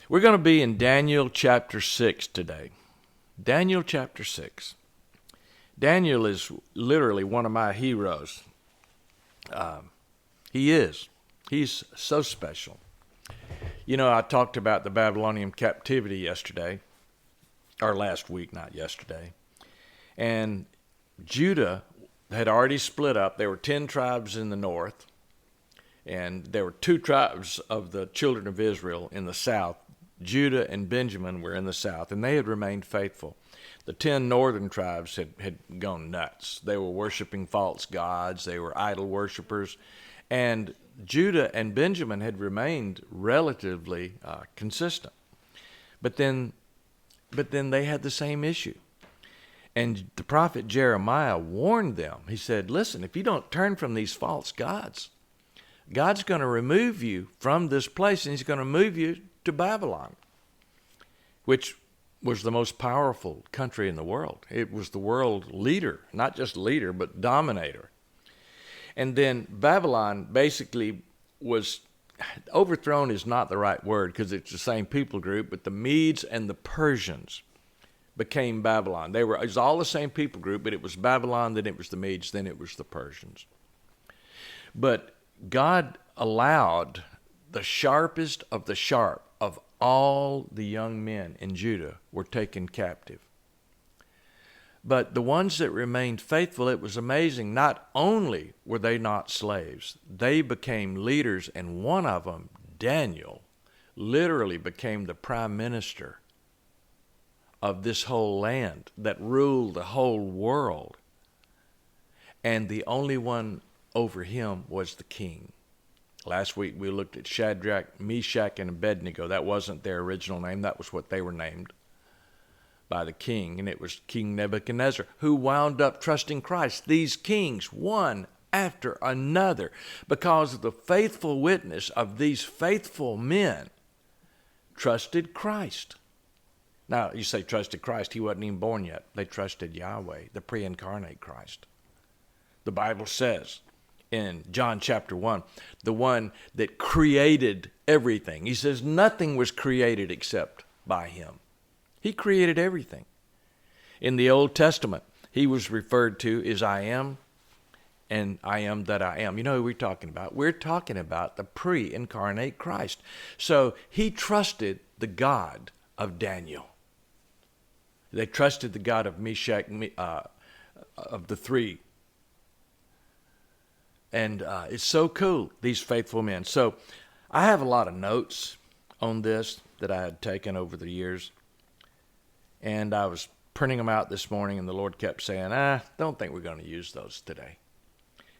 We're going to be in Daniel chapter 6 today. Daniel chapter 6. Daniel is literally one of my heroes. He is. He's so special. You know, I talked about the Babylonian captivity yesterday, or last week, not yesterday. And Judah had already split up. There were 10 tribes in the north, and there were 2 tribes of the children of Israel in the south. Judah and Benjamin were in the south, and they had remained faithful. The 10 northern tribes had gone nuts. They were worshiping false gods. They were idol worshipers. And Judah and Benjamin had remained relatively consistent. But then they had the same issue. And the prophet Jeremiah warned them. He said, listen, if you don't turn from these false gods, God's going to remove you from this place, and he's going to move you to Babylon, which was the most powerful country in the world. It was the world leader, not just leader, but dominator. And then Babylon basically was overthrown is not the right word because it's the same people group, but the Medes and the Persians became Babylon. It was all the same people group, but it was Babylon, then it was the Medes, then it was the Persians. But God allowed the sharpest of the sharp of all the young men in Judah were taken captive. But the ones that remained faithful, it was amazing. Not only were they not slaves, they became leaders, and one of them, Daniel, literally became the prime minister of this whole land that ruled the whole world. And the only one over him was the king. Last week we looked at Shadrach, Meshach, and Abednego. That wasn't their original name. That was what they were named by the king. And it was King Nebuchadnezzar who wound up trusting Christ. These kings, one after another, because of the faithful witness of these faithful men, trusted Christ. Now, you say trusted Christ. He wasn't even born yet. They trusted Yahweh, the pre-incarnate Christ. The Bible says in John chapter 1, the one that created everything. He says nothing was created except by him. He created everything. In the Old Testament, he was referred to as I am, and I am that I am. You know who we're talking about? We're talking about the pre-incarnate Christ. So he trusted the God of Daniel. They trusted the God of Meshach, of the three. And it's so cool, these faithful men. So I have a lot of notes on this that I had taken over the years. And I was printing them out this morning, and the Lord kept saying, don't think we're going to use those today.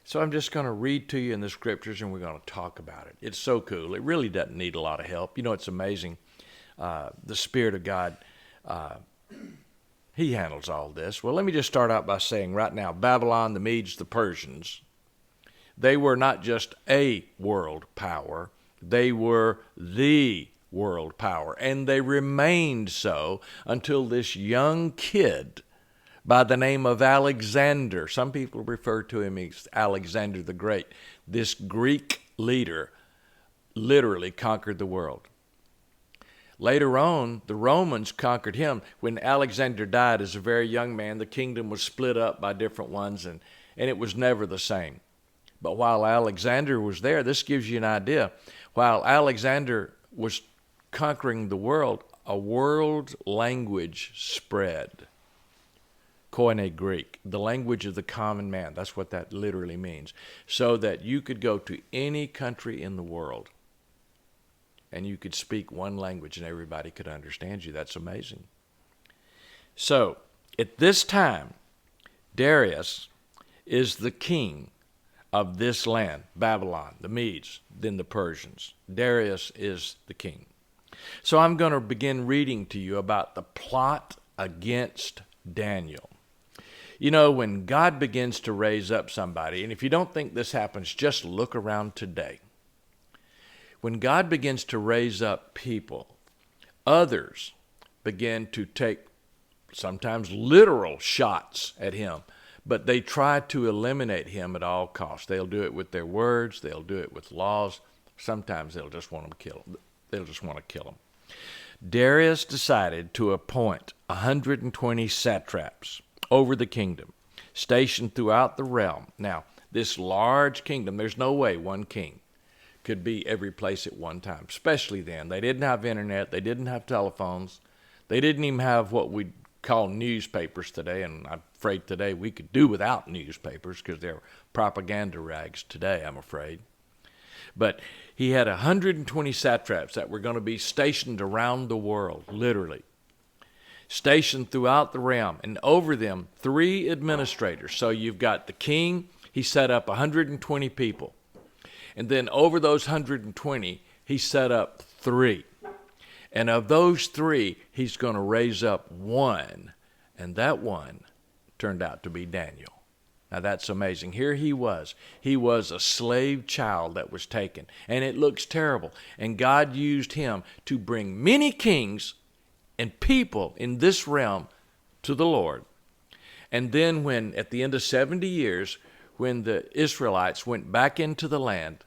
So I'm just going to read to you in the scriptures, and we're going to talk about it. It's so cool. It really doesn't need a lot of help. You know, it's amazing. The Spirit of God, he handles all this. Well, let me just start out by saying right now, Babylon, the Medes, the Persians, they were not just a world power. They were the world power. And they remained so until this young kid by the name of Alexander, some people refer to him as Alexander the Great, this Greek leader literally conquered the world. Later on, the Romans conquered him. When Alexander died as a very young man, the kingdom was split up by different ones, and it was never the same. But while Alexander was there, this gives you an idea. While Alexander was conquering the world, a world language spread. Koine Greek, the language of the common man. That's what that literally means. So that you could go to any country in the world and you could speak one language and everybody could understand you. That's amazing. So, at this time, Darius is the king of this land, Babylon, the Medes, then the Persians. Darius is the king. So I'm going to begin reading to you about the plot against Daniel. You know, when God begins to raise up somebody, and if you don't think this happens, just look around today. When God begins to raise up people, others begin to take sometimes literal shots at him, but they try to eliminate him at all costs. They'll do it with their words. They'll do it with laws. Sometimes they'll just want to kill him. Darius decided to appoint 120 satraps over the kingdom, stationed throughout the realm. Now, this large kingdom, there's no way one king could be every place at one time, especially then. They didn't have internet. They didn't have telephones. They didn't even have what we call newspapers today, and I'm afraid today we could do without newspapers because they're propaganda rags today, I'm afraid. But he had 120 satraps that were going to be stationed around the world, literally, stationed throughout the realm, and over them 3 administrators. So you've got the king. He set up 120 people. And then over those 120, he set up 3. And of those 3, he's going to raise up one. And that one turned out to be Daniel. Now that's amazing. Here he was. He was a slave child that was taken. And it looks terrible. And God used him to bring many kings and people in this realm to the Lord. And then when, at the end of 70 years, when the Israelites went back into the land,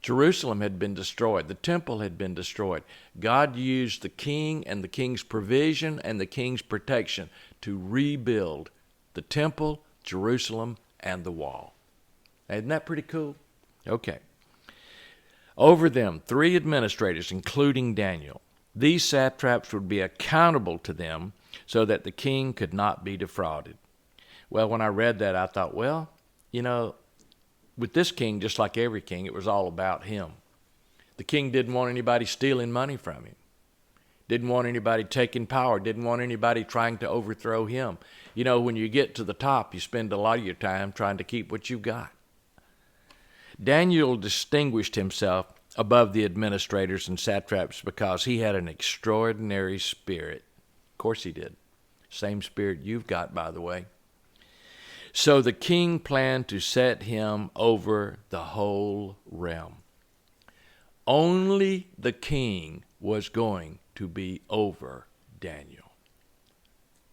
Jerusalem had been destroyed. The temple had been destroyed. God used the king and the king's provision and the king's protection to rebuild the temple, Jerusalem, and the wall. Isn't that pretty cool? Okay. Over them, 3 administrators, including Daniel. These satraps would be accountable to them so that the king could not be defrauded. Well, when I read that, I thought, well, you know, with this king, just like every king, it was all about him. The king didn't want anybody stealing money from him. Didn't want anybody taking power. Didn't want anybody trying to overthrow him. You know, when you get to the top, you spend a lot of your time trying to keep what you've got. Daniel distinguished himself above the administrators and satraps because he had an extraordinary spirit. Of course he did. Same spirit you've got, by the way. So the king planned to set him over the whole realm. Only the king was going to be over Daniel.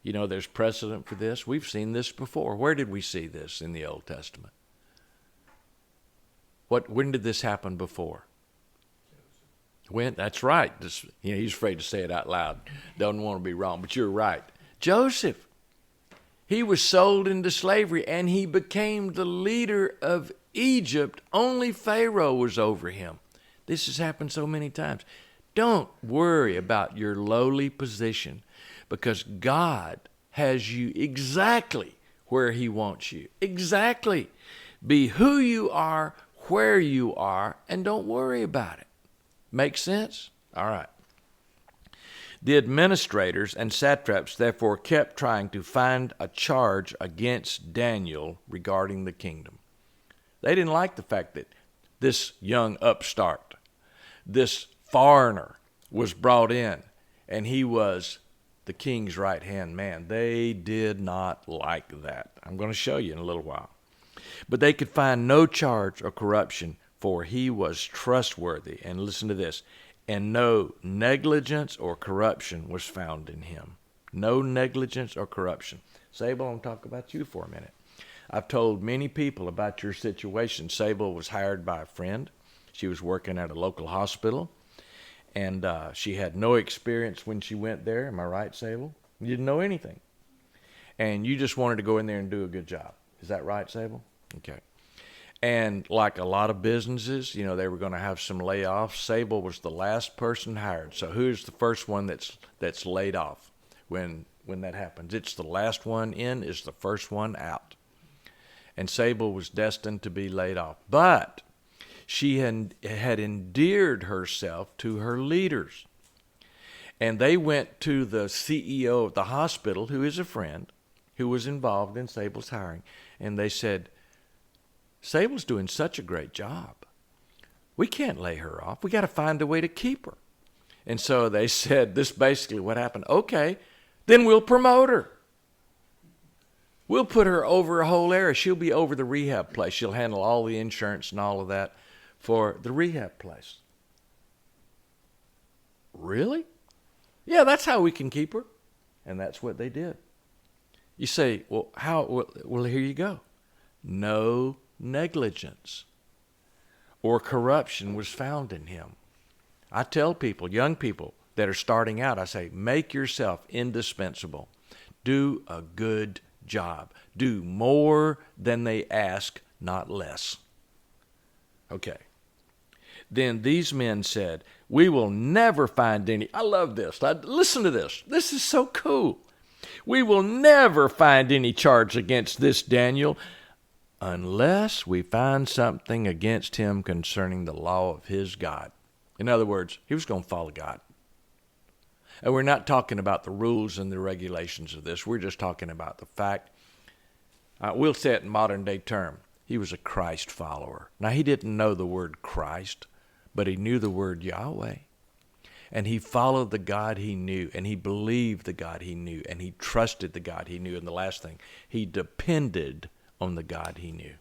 You know, there's precedent for this. We've seen this before. Where did we see this in the Old Testament? When did this happen before? When? That's right. He's afraid to say it out loud. Doesn't want to be wrong, but you're right. Joseph. He was sold into slavery, and he became the leader of Egypt. Only Pharaoh was over him. This has happened so many times. Don't worry about your lowly position, because God has you exactly where he wants you. Exactly. Be who you are, where you are, and don't worry about it. Make sense? All right. The administrators and satraps therefore kept trying to find a charge against Daniel regarding the kingdom. They didn't like the fact that this young upstart, this foreigner, was brought in, and he was the king's right-hand man. They did not like that. I'm going to show you in a little while. But they could find no charge or corruption, for he was trustworthy. And listen to this. And no negligence or corruption was found in him. No negligence or corruption. Sable, I'm going to talk about you for a minute. I've told many people about your situation. Sable was hired by a friend. She was working at a local hospital, and she had no experience when she went there. Am I right, Sable? You didn't know anything. And you just wanted to go in there and do a good job. Is that right, Sable? Okay. And like a lot of businesses, you know, they were going to have some layoffs. Sable was the last person hired. So who's the first one that's laid off when that happens? It's the last one in is the first one out. And Sable was destined to be laid off. But she had endeared herself to her leaders. And they went to the CEO of the hospital, who is a friend, who was involved in Sable's hiring. And they said, Sable's doing such a great job. We can't lay her off. We got to find a way to keep her. And so they said, this basically what happened. Okay, then we'll promote her. We'll put her over a whole area. She'll be over the rehab place. She'll handle all the insurance and all of that for the rehab place. Really? Yeah, that's how we can keep her. And that's what they did. You say, well, how? Well, here you go. No negligence or corruption was found in him. I tell people, young people, that are starting out, I say, make yourself indispensable. Do a good job. Do more than they ask, not less. Okay. Then these men said, we will never find any. I love this. Listen to this. This is so cool. We will never find any charge against this Daniel unless we find something against him concerning the law of his God. In other words, he was going to follow God. And we're not talking about the rules and the regulations of this. We're just talking about the fact, we'll say it in modern day term, he was a Christ follower. Now, he didn't know the word Christ, but he knew the word Yahweh. And he followed the God he knew, and he believed the God he knew, and he trusted the God he knew. And the last thing, he depended on the God he knew.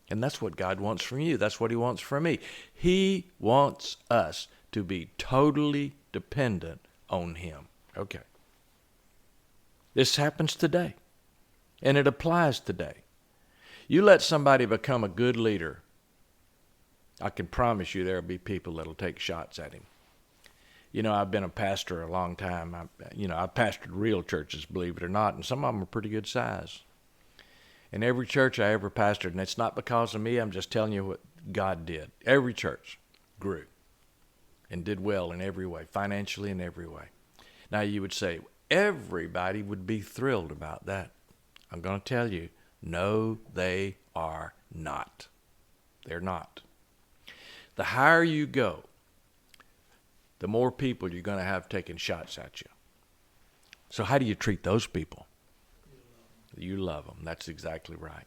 And that's what God wants from you. That's what he wants from me. He wants us to be totally dependent on him. Okay. This happens today, and it applies today. You let somebody become a good leader, I can promise you there will be people that will take shots at him. You know, I've been a pastor a long time. I've pastored real churches, believe it or not, and some of them are pretty good size. In every church I ever pastored, and it's not because of me, I'm just telling you what God did. Every church grew and did well in every way, financially in every way. Now you would say, everybody would be thrilled about that. I'm going to tell you, no, they are not. They're not. The higher you go, the more people you're going to have taking shots at you. So how do you treat those people? You love them. That's exactly right.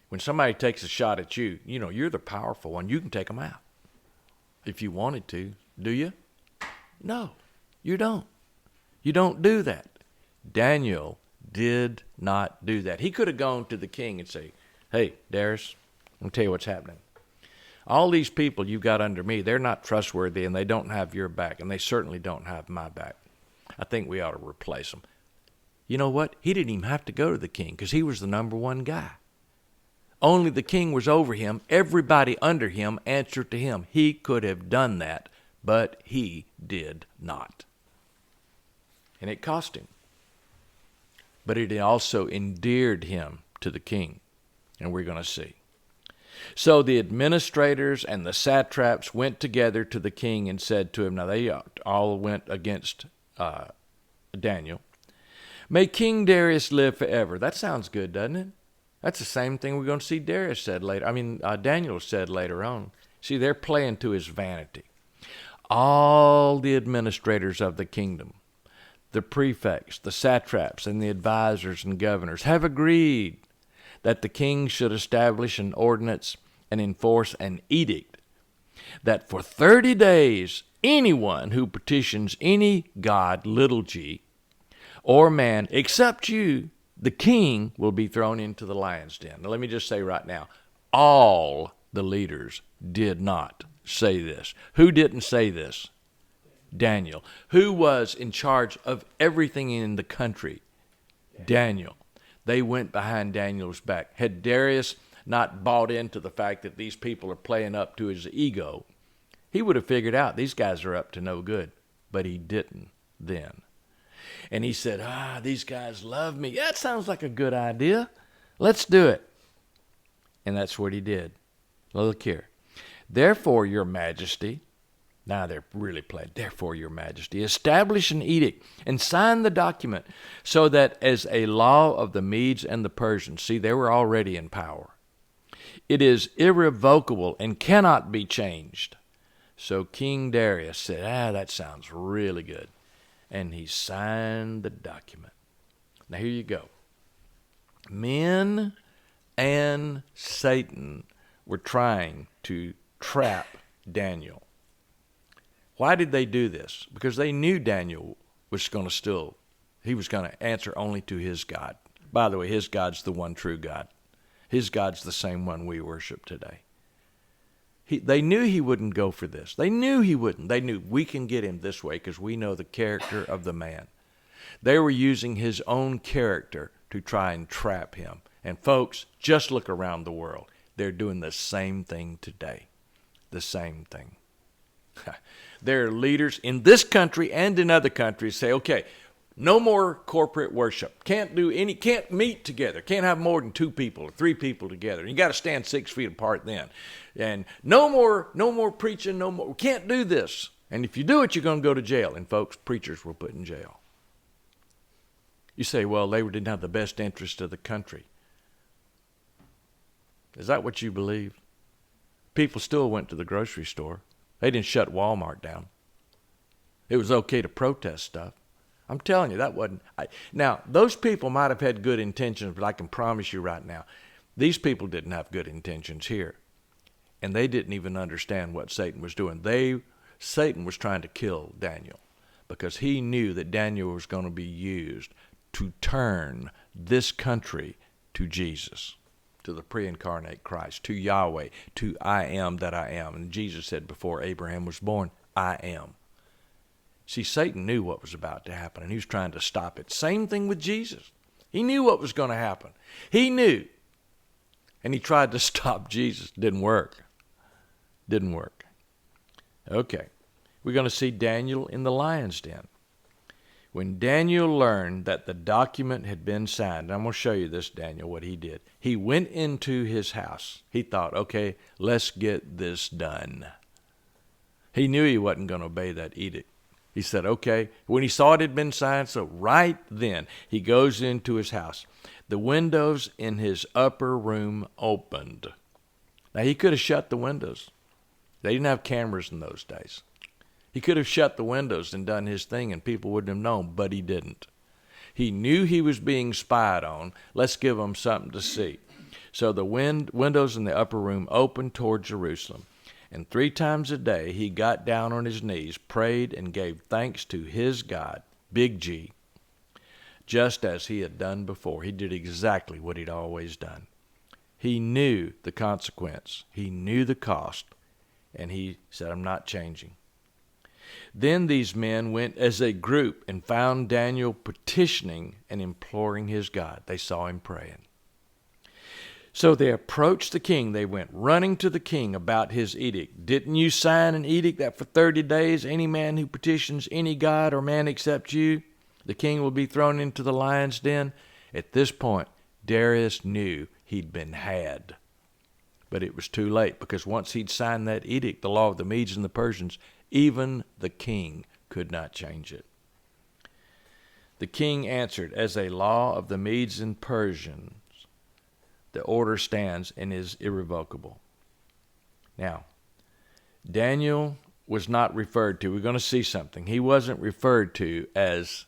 When somebody takes a shot at you, you know, you're the powerful one. You can take them out if you wanted to. Do you? No, you don't. You don't do that. Daniel did not do that. He could have gone to the king and say, hey, Darius, I'm going to tell you what's happening. All these people you've got under me, they're not trustworthy, and they don't have your back, and they certainly don't have my back. I think we ought to replace them. You know what? He didn't even have to go to the king because he was the number one guy. Only the king was over him. Everybody under him answered to him. He could have done that, but he did not. And it cost him. But it also endeared him to the king, and we're going to see. So the administrators and the satraps went together to the king and said to him, now they all went against Daniel, may King Darius live forever. That sounds good, doesn't it? That's the same thing we're going to see Daniel said later on. See, they're playing to his vanity. All the administrators of the kingdom, the prefects, the satraps, and the advisors and governors have agreed that the king should establish an ordinance and enforce an edict that for 30 days anyone who petitions any god, little g, or man, except you, the king, will be thrown into the lion's den. Now, let me just say right now, all the leaders did not say this. Who didn't say this? Daniel. Who was in charge of everything in the country? Daniel. They went behind Daniel's back. Had Darius not bought into the fact that these people are playing up to his ego, he would have figured out these guys are up to no good. But he didn't then. And he said, these guys love me. That sounds like a good idea. Let's do it. And that's what he did. Look here. Therefore, your majesty, now they're really playing, therefore, your majesty, establish an edict and sign the document so that as a law of the Medes and the Persians, see, they were already in power, it is irrevocable and cannot be changed. So King Darius said, that sounds really good. And he signed the document. Now here you go. Men and Satan were trying to trap Daniel. Why did they do this? Because they knew Daniel was going to he was going to answer only to his God. By the way, his God's the one true God. His God's the same one we worship today. They knew he wouldn't go for this. They knew he wouldn't. They knew we can get him this way because we know the character of the man. They were using his own character to try and trap him. And folks, just look around the world. They're doing the same thing today. The same thing. There are leaders in this country and in other countries say, okay, no more corporate worship. Can't meet together. Can't have more than 2 people or 3 people together. You got to stand 6 feet apart then. And no more preaching, no more. We can't do this. And if you do it, you're going to go to jail. And folks, preachers were put in jail. You say, well, they didn't have the best interest of the country. Is that what you believe? People still went to the grocery store. They didn't shut Walmart down. It was okay to protest stuff. I'm telling you, that wasn't. Now, those people might have had good intentions, but I can promise you right now, these people didn't have good intentions here. And they didn't even understand what Satan was doing. Satan was trying to kill Daniel because he knew that Daniel was going to be used to turn this country to Jesus, to the pre-incarnate Christ, to Yahweh, to I am that I am. And Jesus said before Abraham was born, I am. See, Satan knew what was about to happen, and he was trying to stop it. Same thing with Jesus. He knew what was going to happen. He knew. And he tried to stop Jesus. Didn't work. Didn't work. Okay. We're going to see Daniel in the lion's den. When Daniel learned that the document had been signed, and I'm going to show you this, Daniel, what he did. He went into his house. He thought, okay, let's get this done. He knew he wasn't going to obey that edict. He said, okay. When he saw it had been signed, so right then he goes into his house. The windows in his upper room opened. Now, he could have shut the windows. They didn't have cameras in those days. He could have shut the windows and done his thing and people wouldn't have known, but he didn't. He knew he was being spied on. Let's give him something to see. So the windows in the upper room opened toward Jerusalem. And 3 times a day he got down on his knees, prayed, and gave thanks to his God, Big G, just as he had done before. He did exactly what he'd always done. He knew the consequence. He knew the cost. And he said, I'm not changing. Then these men went as a group and found Daniel petitioning and imploring his God. They saw him praying. So they approached the king. They went running to the king about his edict. Didn't you sign an edict that for 30 days any man who petitions any god or man except you, the king will be thrown into the lion's den? At this point, Darius knew he'd been had. But it was too late, because once he'd signed that edict, the law of the Medes and the Persians, even the king could not change it. The king answered, as a law of the Medes and Persians, the order stands and is irrevocable. Now, Daniel was not referred to. We're going to see something. He wasn't referred to as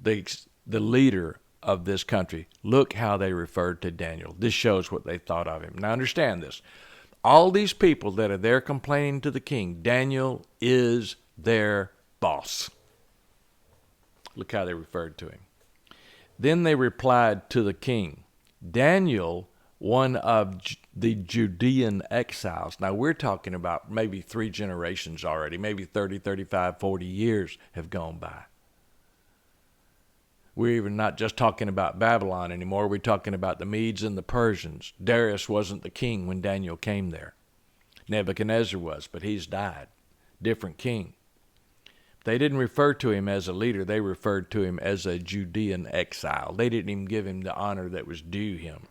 the leader of this country. Look how they referred to Daniel. This shows what they thought of him. Now understand this. All these people that are there complaining to the king, Daniel is their boss. Look how they referred to him. Then they replied to the king, Daniel, one of the Judean exiles. Now we're talking about maybe 3 generations already, maybe 30, 35, 40 years have gone by. We're even not just talking about Babylon anymore. We're talking about the Medes and the Persians. Darius wasn't the king when Daniel came there. Nebuchadnezzar was, but he's died. Different king. They didn't refer to him as a leader. They referred to him as a Judean exile. They didn't even give him the honor that was due him.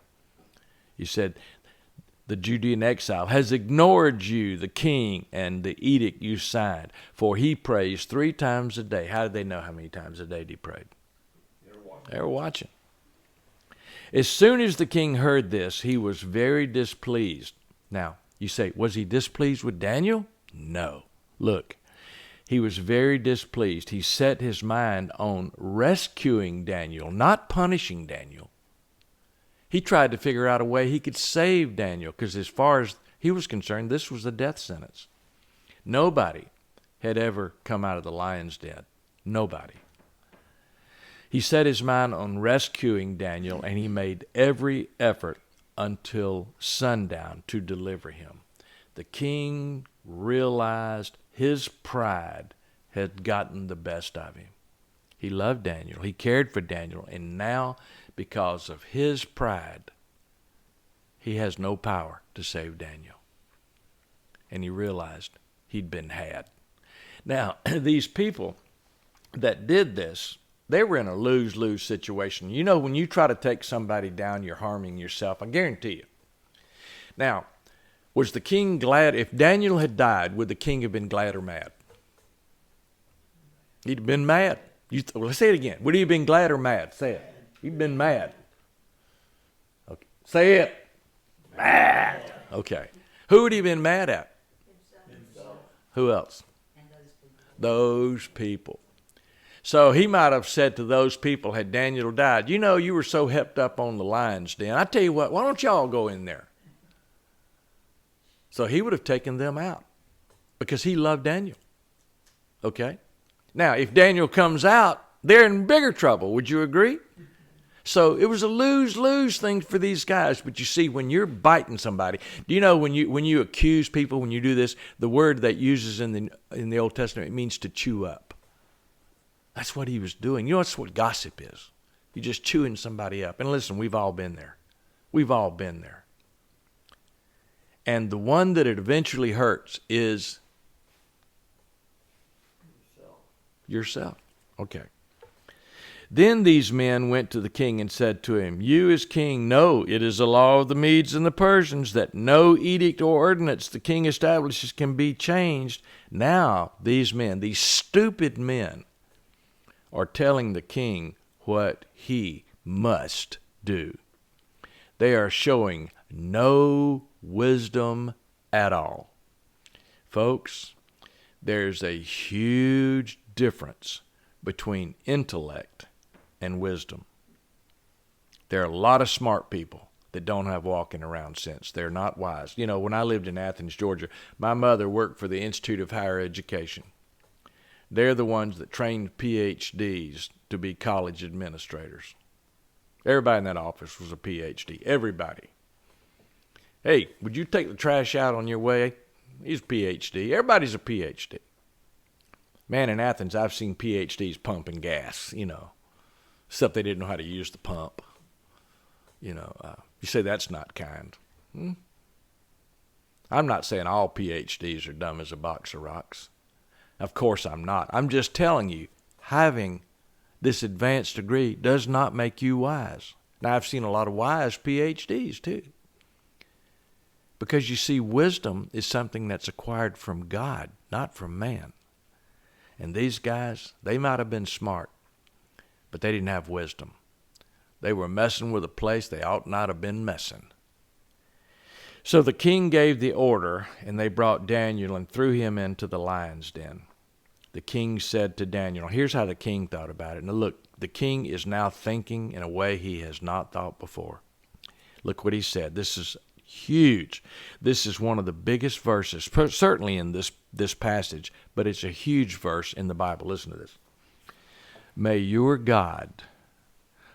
He said, the Judean exile has ignored you, the king, and the edict you signed, for he prays 3 times a day. How did they know how many times a day he prayed? They were watching. As soon as the king heard this, he was very displeased. Now, you say, was he displeased with Daniel? No. Look, he was very displeased. He set his mind on rescuing Daniel, not punishing Daniel. He tried to figure out a way he could save Daniel, because as far as he was concerned, this was a death sentence. Nobody had ever come out of the lion's den. Nobody. He set his mind on rescuing Daniel, and he made every effort until sundown to deliver him. The king realized his pride had gotten the best of him. He loved Daniel. He cared for Daniel. And now, because of his pride, he has no power to save Daniel. And he realized he'd been had. Now, these people that did this, they were in a lose-lose situation. You know, when you try to take somebody down, you're harming yourself. I guarantee you. Now, was the king glad? If Daniel had died, would the king have been glad or mad? He'd have been mad. Let's say it again. Would he have been glad or mad? Say it. He'd been mad. Okay. Say it. Mad. Okay. Who would he have been mad at? Himself. Who else? And those people. So he might have said to those people, had Daniel died, you know, you were so hepped up on the lion's den. I tell you what, why don't y'all go in there? So he would have taken them out because he loved Daniel. Okay? Now, if Daniel comes out, they're in bigger trouble. Would you agree? So it was a lose-lose thing for these guys. But you see, when you're biting somebody, do you know when you accuse people, when you do this, the word that uses in the Old Testament, it means to chew up. That's what he was doing. You know, that's what gossip is. You're just chewing somebody up. And listen, we've all been there. We've all been there. And the one that it eventually hurts is yourself. Okay. Then these men went to the king and said to him, you as king know it is a law of the Medes and the Persians that no edict or ordinance the king establishes can be changed. Now these men, these stupid men, are telling the king what he must do. They are showing no wisdom at all. Folks, there's a huge difference between intellect and wisdom. There are a lot of smart people that don't have walking around sense. They're not wise. You know, when I lived in Athens, Georgia, my mother worked for the Institute of Higher Education. They're the ones that trained PhDs to be college administrators. Everybody in that office was a PhD. Everybody. Hey, would you take the trash out on your way? He's a PhD. Everybody's a PhD. Man, in Athens, I've seen PhDs pumping gas, you know, except they didn't know how to use the pump. You know, you say that's not kind. I'm not saying all PhDs are dumb as a box of rocks. Of course I'm not. I'm just telling you, having this advanced degree does not make you wise. Now, I've seen a lot of wise PhDs too. Because you see, wisdom is something that's acquired from God, not from man. And these guys, they might have been smart, but they didn't have wisdom. They were messing with a place they ought not have been messing. So the king gave the order, and they brought Daniel and threw him into the lion's den. The king said to Daniel, here's how the king thought about it. Now look, the king is now thinking in a way he has not thought before. Look what he said. This is huge. This is one of the biggest verses, certainly in this passage, but it's a huge verse in the Bible. Listen to this. May your God,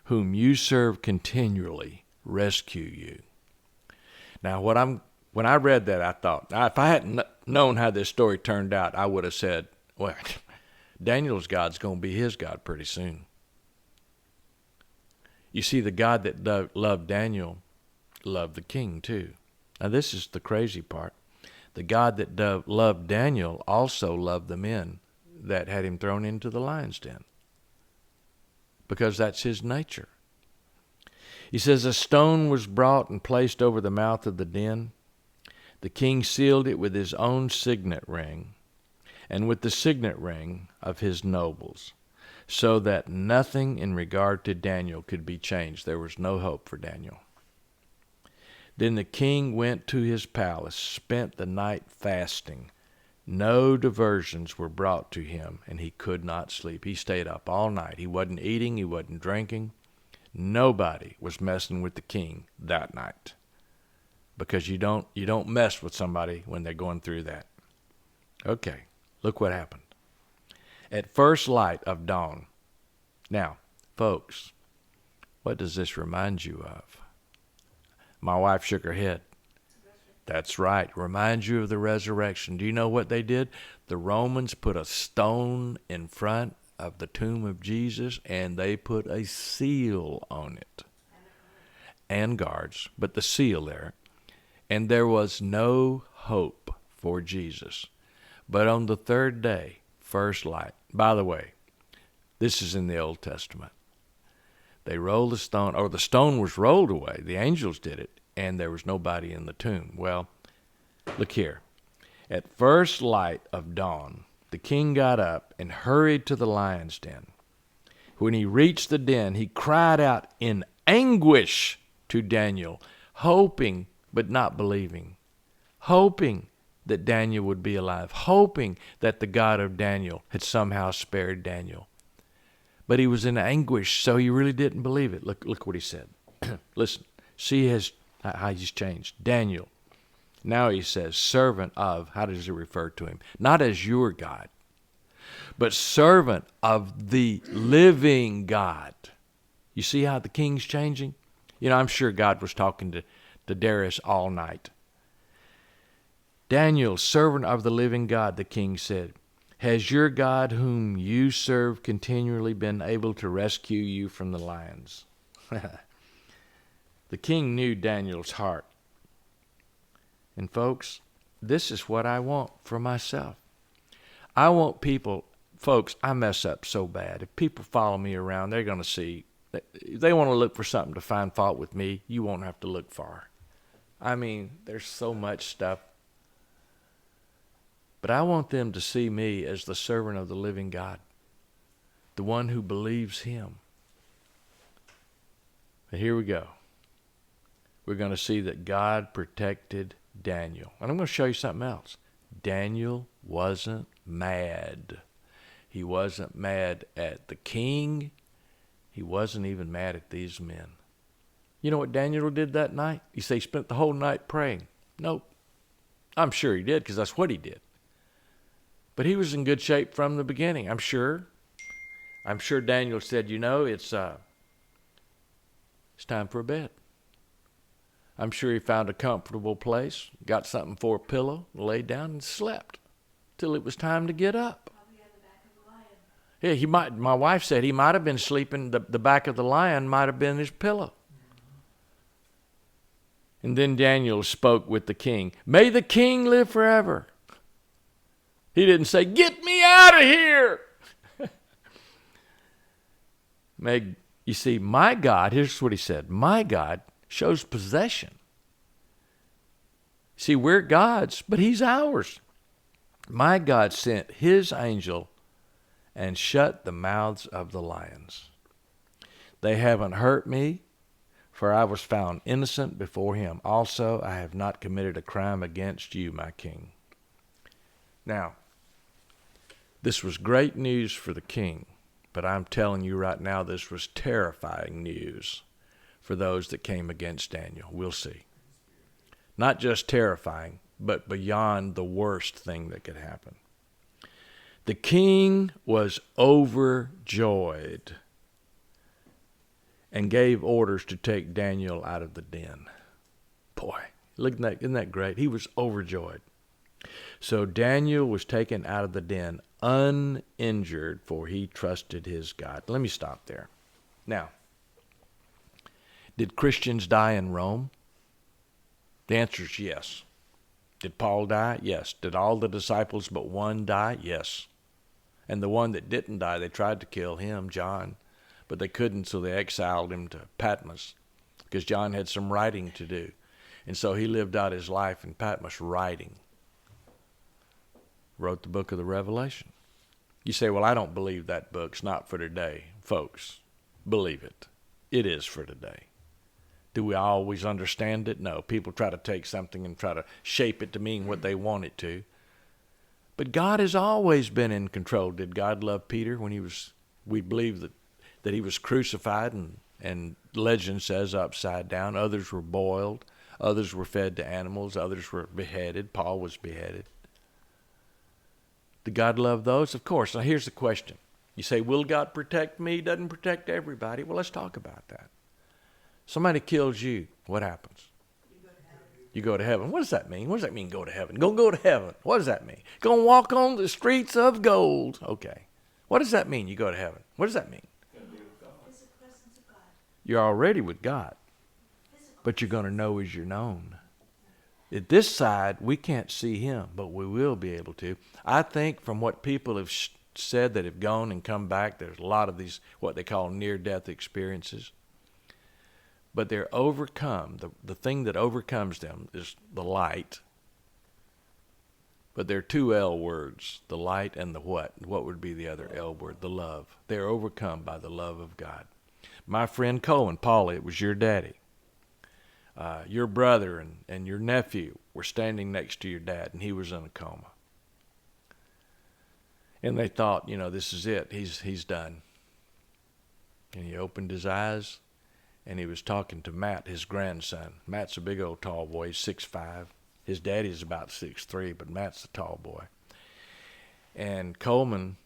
whom you serve continually, rescue you. Now, when I read that, I thought, if I hadn't known how this story turned out, I would have said, well, Daniel's God's going to be his God pretty soon. You see, the God that loved Daniel loved the king too. Now, this is the crazy part. The God that loved Daniel also loved the men that had him thrown into the lion's den, because that's his nature. He says, a stone was brought and placed over the mouth of the den. The king sealed it with his own signet ring and with the signet ring of his nobles, so that nothing in regard to Daniel could be changed. There was no hope for Daniel. Then the king went to his palace, spent the night fasting. No diversions were brought to him, and he could not sleep. He stayed up all night. He wasn't eating. He wasn't drinking. Nobody was messing with the king that night, because you don't mess with somebody when they're going through that. Okay, look what happened. At first light of dawn. Now, folks, what does this remind you of? My wife shook her head. That's right. Reminds you of the resurrection. Do you know what they did? The Romans put a stone in front of the tomb of Jesus, and they put a seal on it. And guards, but the seal there. And there was no hope for Jesus. But on the third day, first light. By the way, this is in the Old Testament. They rolled the stone, or the stone was rolled away. The angels did it, and there was nobody in the tomb. Well, look here. At first light of dawn, the king got up and hurried to the lion's den. When he reached the den, he cried out in anguish to Daniel, hoping but not believing, hoping that Daniel would be alive, hoping that the God of Daniel had somehow spared Daniel. But he was in anguish, so he really didn't believe it. Look what he said. Listen, see how he's changed. Daniel, now he says, servant of, how does he refer to him? Not as your God, but servant of the living God. You see how the king's changing? You know, I'm sure God was talking to Darius all night. Daniel, servant of the living God, the king said, has your God whom you serve continually been able to rescue you from the lions? The king knew Daniel's heart. And folks, this is what I want for myself. I want people, folks, I mess up so bad. If people follow me around, they're going to see, if they want to look for something to find fault with me, you won't have to look far. I mean, there's so much stuff. But I want them to see me as the servant of the living God, the one who believes him. But here we go. We're going to see that God protected Daniel. And I'm going to show you something else. Daniel wasn't mad. He wasn't mad at the king. He wasn't even mad at these men. You know what Daniel did that night? You say he spent the whole night praying. Nope. I'm sure he did, because that's what he did. But he was in good shape from the beginning, I'm sure. I'm sure Daniel said, you know, it's time for a bed. I'm sure he found a comfortable place, got something for a pillow, laid down and slept till it was time to get up. Probably at the back of the lion. Yeah, my wife said he might have been sleeping, the back of the lion might have been his pillow. And then Daniel spoke with the king. May the king live forever. He didn't say, get me out of here. You see, my God, here's what he said. My God shows possession. See, we're God's, but he's ours. My God sent his angel and shut the mouths of the lions. They haven't hurt me, for I was found innocent before him. Also, I have not committed a crime against you, my king. Now, this was great news for the king, but I'm telling you right now, this was terrifying news for those that came against Daniel. We'll see. Not just terrifying, but beyond the worst thing that could happen. The king was overjoyed and gave orders to take Daniel out of the den. Boy, isn't that great? He was overjoyed. So Daniel was taken out of the den uninjured, for he trusted his God. Let me stop there. Now, did Christians die in Rome? The answer is yes. Did Paul die? Yes. Did all the disciples but one die? Yes. And the one that didn't die, they tried to kill him, John, but they couldn't, so they exiled him to Patmos because John had some writing to do. And so he lived out his life in Patmos writing. Wrote the book of the Revelation. You say, well, I don't believe that book's not for today. Folks, believe it. It is for today. Do we always understand it? No. People try to take something and try to shape it to mean what they want it to. But God has always been in control. Did God love Peter when we believe that he was crucified and legend says upside down. Others were boiled. Others were fed to animals. Others were beheaded. Paul was beheaded. Did God love those? Of course. Now here's the question. You say, will God protect me? He doesn't protect everybody. Well, let's talk about that. Somebody kills you. What happens? You go to heaven. What does that mean? What does that mean, go to heaven? Go to heaven. What does that mean? Go and walk on the streets of gold. Okay. What does that mean, you go to heaven? What does that mean? You're already with God. But you're going to know as you're known. At this side, we can't see him, but we will be able to. I think from what people have said that have gone and come back. There's a lot of these, what they call near-death experiences. But they're overcome. The thing that overcomes them is the light. But there are two L words, the light and the what. What would be the other L word? The love. They're overcome by the love of God. My friend Cohen, Paula, it was your daddy. Your brother and your nephew were standing next to your dad, and he was in a coma. And they thought, this is it. He's done. And he opened his eyes, and he was talking to Matt, his grandson. Matt's a big old tall boy. He's 6'5". His daddy's about 6'3", but Matt's a tall boy. And Coleman,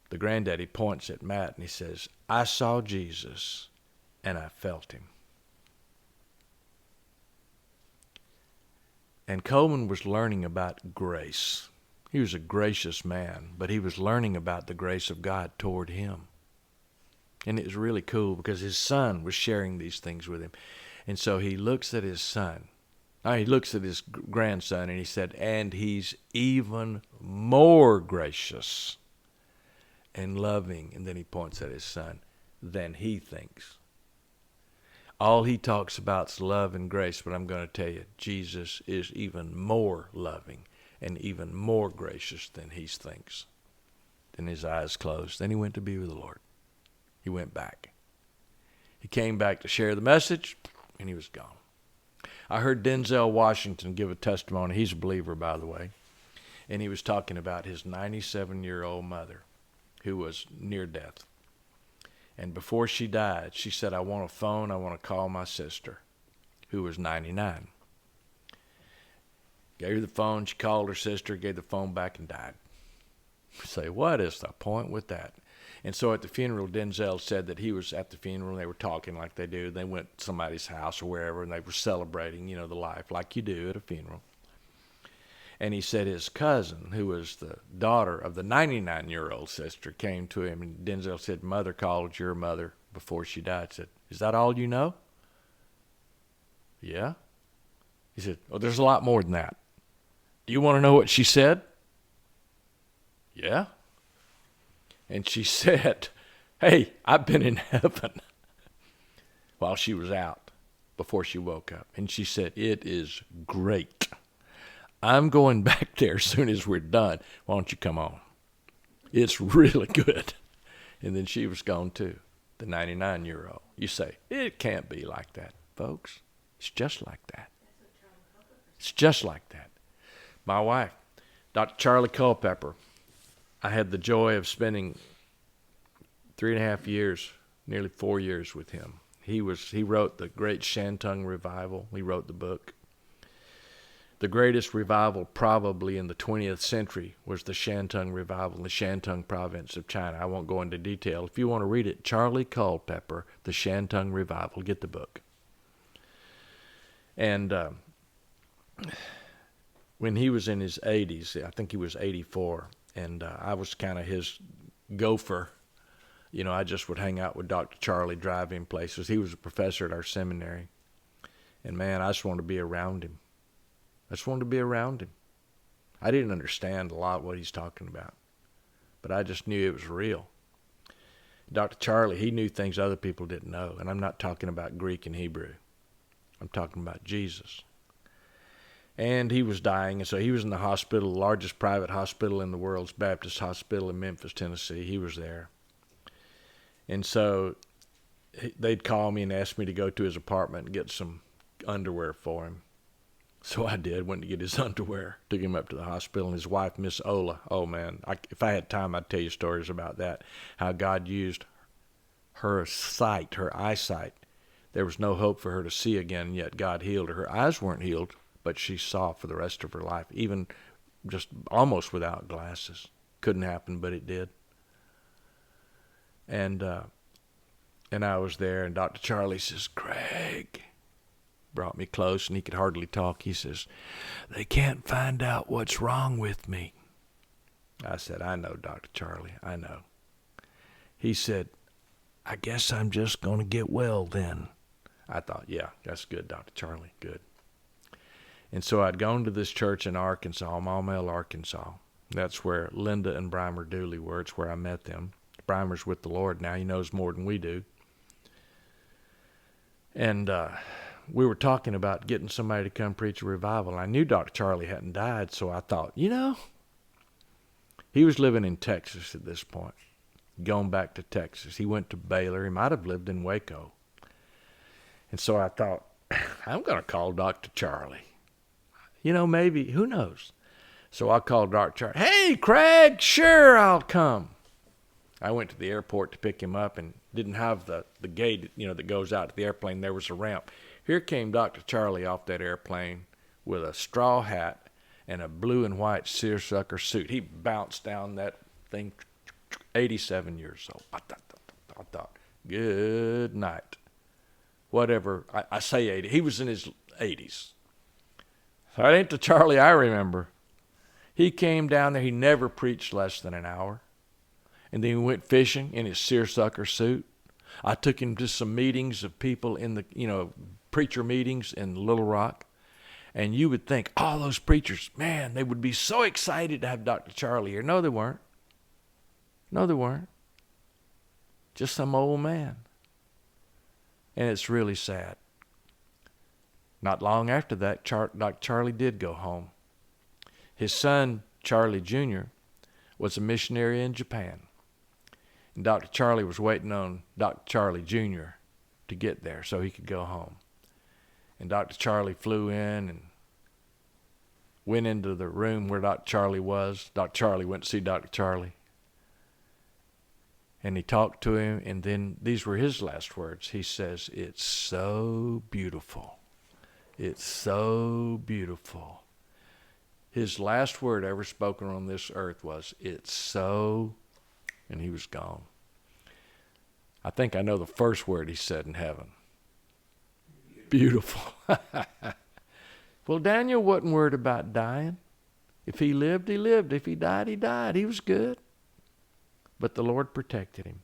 the granddaddy, points at Matt, and he says, I saw Jesus, and I felt him. And Coleman was learning about grace. He was a gracious man, but he was learning about the grace of God toward him. And it was really cool because his son was sharing these things with him. And so he looks at his son. He looks at his grandson, and he said, and he's even more gracious and loving, and then he points at his son, than he thinks. All he talks about is love and grace, but I'm going to tell you, Jesus is even more loving and even more gracious than he thinks. Then his eyes closed. Then he went to be with the Lord. He went back. He came back to share the message, and he was gone. I heard Denzel Washington give a testimony. He's a believer, by the way. And he was talking about his 97-year-old mother who was near death. And before she died, she said, I want a phone. I want to call my sister, who was 99. Gave her the phone. She called her sister, gave the phone back, and died. Say, what is the point with that? And so at the funeral, Denzel said that he was at the funeral, and they were talking like they do. They went to somebody's house or wherever, and they were celebrating, the life like you do at a funeral. And he said his cousin, who was the daughter of the 99-year-old sister, came to him, and Denzel said, Mother called your mother before she died. Said, is that all you know? Yeah. He said, oh, there's a lot more than that. Do you want to know what she said? Yeah. And she said, hey, I've been in heaven while she was out before she woke up. And she said, it is great. I'm going back there as soon as we're done. Why don't you come on? It's really good. And then she was gone too, the 99-year-old. You say, it can't be like that, folks. It's just like that. It's just like that. My wife, Dr. Charlie Culpepper, I had the joy of spending 3.5 years, nearly 4 years with him. He wrote the great Shantung revival. He wrote the book. The greatest revival probably in the 20th century was the Shantung revival in the Shantung province of China. I won't go into detail. If you want to read it, Charlie Culpepper, the Shantung revival, get the book. And when he was in his 80s, I think he was 84, and I was kind of his gopher. I just would hang out with Dr. Charlie, drive him places. He was a professor at our seminary. And man, I just wanted to be around him. I just wanted to be around him. I didn't understand a lot what he's talking about, but I just knew it was real. Dr. Charlie, he knew things other people didn't know, and I'm not talking about Greek and Hebrew. I'm talking about Jesus. And he was dying, and so he was in the hospital, the largest private hospital in the world's Baptist Hospital in Memphis, Tennessee. He was there. And so they'd call me and ask me to go to his apartment and get some underwear for him. So I did, went to get his underwear, took him up to the hospital, and his wife, Miss Ola. Oh, man, if I had time, I'd tell you stories about that, how God used her sight, her eyesight. There was no hope for her to see again, yet God healed her. Her eyes weren't healed, but she saw for the rest of her life, even just almost without glasses. Couldn't happen, but it did. And I was there, and Dr. Charlie says, Craig, brought me close, and he could hardly talk. He says, they can't find out what's wrong with me. I said, I know, Dr. Charlie, I know. He said, I guess I'm just going to get well then. I thought, yeah, that's good, Dr. Charlie, good. And so I'd gone to this church in Arkansas, Maumelle, Arkansas, That's where Linda and Brimer Dooley were. It's where I met them. Brimer's with the Lord now. He knows more than we do. And we were talking about getting somebody to come preach a revival. I knew Dr. Charlie hadn't died, so I thought, he was living in Texas at this point, going back to Texas. He went to Baylor. He might have lived in Waco. And so I thought, I'm going to call Dr. Charlie. Maybe, who knows? So I called Dr. Charlie. Hey, Craig, sure, I'll come. I went to the airport to pick him up and didn't have the gate, that goes out to the airplane. There was a ramp. Here came Dr. Charlie off that airplane with a straw hat and a blue and white seersucker suit. He bounced down that thing, 87 years old. I thought, good night. Whatever, I say 80. He was in his 80s. So that ain't the Charlie I remember. He came down there. He never preached less than an hour. And then he went fishing in his seersucker suit. I took him to some meetings of people in the, preacher meetings in Little Rock. And you would think, all those preachers, man, they would be so excited to have Dr. Charlie here. No, they weren't. Just some old man. And it's really sad. Not long after that, Dr. Charlie did go home. His son, Charlie Jr., was a missionary in Japan. And Dr. Charlie was waiting on Dr. Charlie Jr. to get there so he could go home. And Dr. Charlie flew in and went into the room where Dr. Charlie was. Dr. Charlie went to see Dr. Charlie. And he talked to him, and then these were his last words. He says, "It's so beautiful. It's so beautiful." His last word ever spoken on this earth was, "It's so," and he was gone. I think I know the first word he said in heaven. Beautiful. Well, Daniel wasn't worried about dying. If he lived, he lived. If he died, he died. He was good. But the Lord protected him.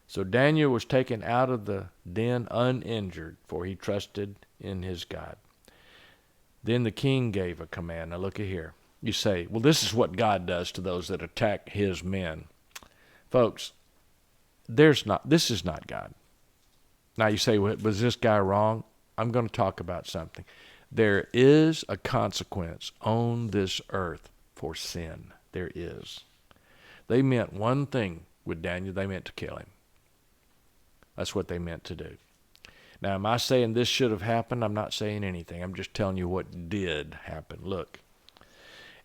So Daniel was taken out of the den uninjured, for he trusted in his God. Then the king gave a command. Now look at here. You say, well, this is what God does to those that attack his men. Folks, this is not God. Now you say, well, was this guy wrong? I'm going to talk about something. There is a consequence on this earth for sin. There is. They meant one thing with Daniel. They meant to kill him. That's what they meant to do. Now, am I saying this should have happened? I'm not saying anything. I'm just telling you what did happen. Look.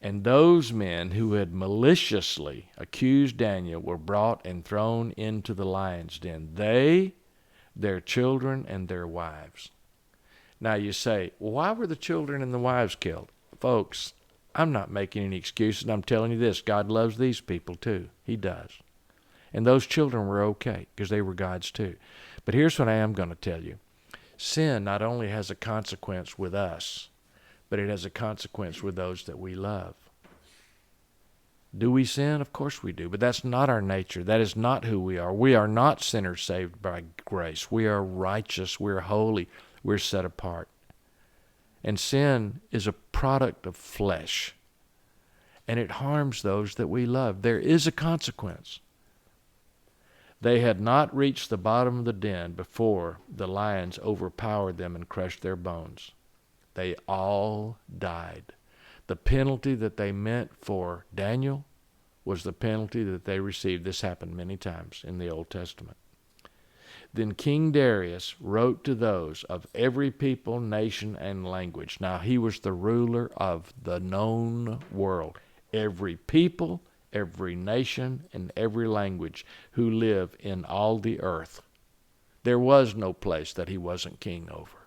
And those men who had maliciously accused Daniel were brought and thrown into the lion's den. They, their children, and their wives. Now you say, well, why were the children and the wives killed? Folks, I'm not making any excuses. I'm telling you this. God loves these people too. He does. And those children were okay because they were God's too. But here's what I am going to tell you. Sin not only has a consequence with us, but it has a consequence with those that we love. Do we sin? Of course we do. But that's not our nature. That is not who we are. We are not sinners saved by grace. We are righteous. We're holy. We're set apart. And sin is a product of flesh. And it harms those that we love. There is a consequence. They had not reached the bottom of the den before the lions overpowered them and crushed their bones. They all died. The penalty that they meant for Daniel was the penalty that they received. This happened many times in the Old Testament. Then King Darius wrote to those of every people, nation, and language. Now, he was the ruler of the known world. Every people, every nation, and every language who live in all the earth. There was no place that he wasn't king over.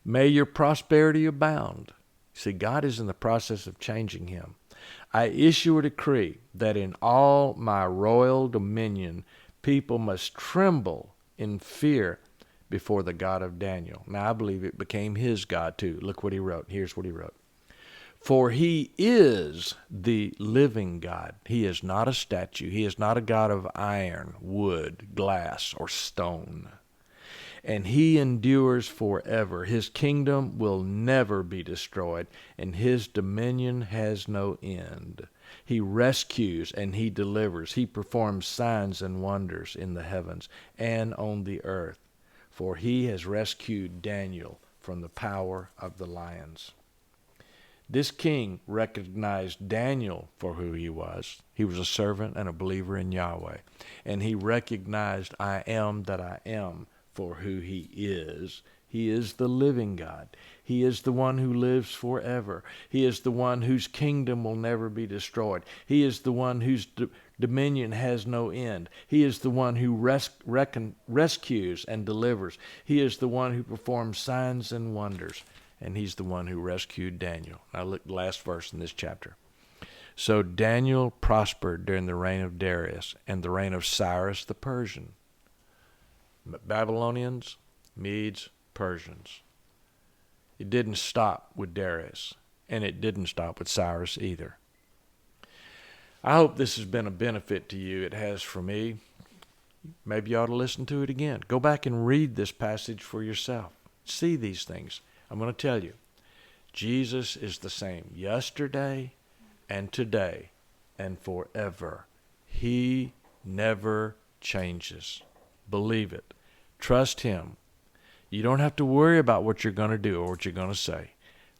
May your prosperity abound. See, God is in the process of changing him. I issue a decree that in all my royal dominion, people must tremble in fear before the God of Daniel. Now, I believe it became his God too. Look what he wrote. Here's what he wrote. For he is the living God. He is not a statue. He is not a God of iron, wood, glass, or stone. and he endures forever. His kingdom will never be destroyed, and his dominion has no end. He rescues and he delivers. He performs signs and wonders in the heavens and on the earth, for he has rescued Daniel from the power of the lions. This king recognized Daniel for who he was. He was a servant and a believer in Yahweh. And he recognized I am that I am for who he is. He is the living God. He is the one who lives forever. He is the one whose kingdom will never be destroyed. He is the one whose dominion has no end. He is the one who rescues and delivers. He is the one who performs signs and wonders. And he's the one who rescued Daniel. Now look at the last verse in this chapter. So Daniel prospered during the reign of Darius and the reign of Cyrus the Persian. Babylonians, Medes, Persians. It didn't stop with Darius, and it didn't stop with Cyrus either. I hope this has been a benefit to you. It has for me. Maybe you ought to listen to it again. Go back and read this passage for yourself. See these things. I'm going to tell you, Jesus is the same yesterday and today and forever. He never changes. Believe it. Trust him. You don't have to worry about what you're going to do or what you're going to say.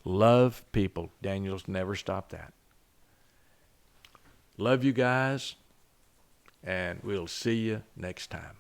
Love people. Daniel's never stopped that. Love you guys, and we'll see you next time.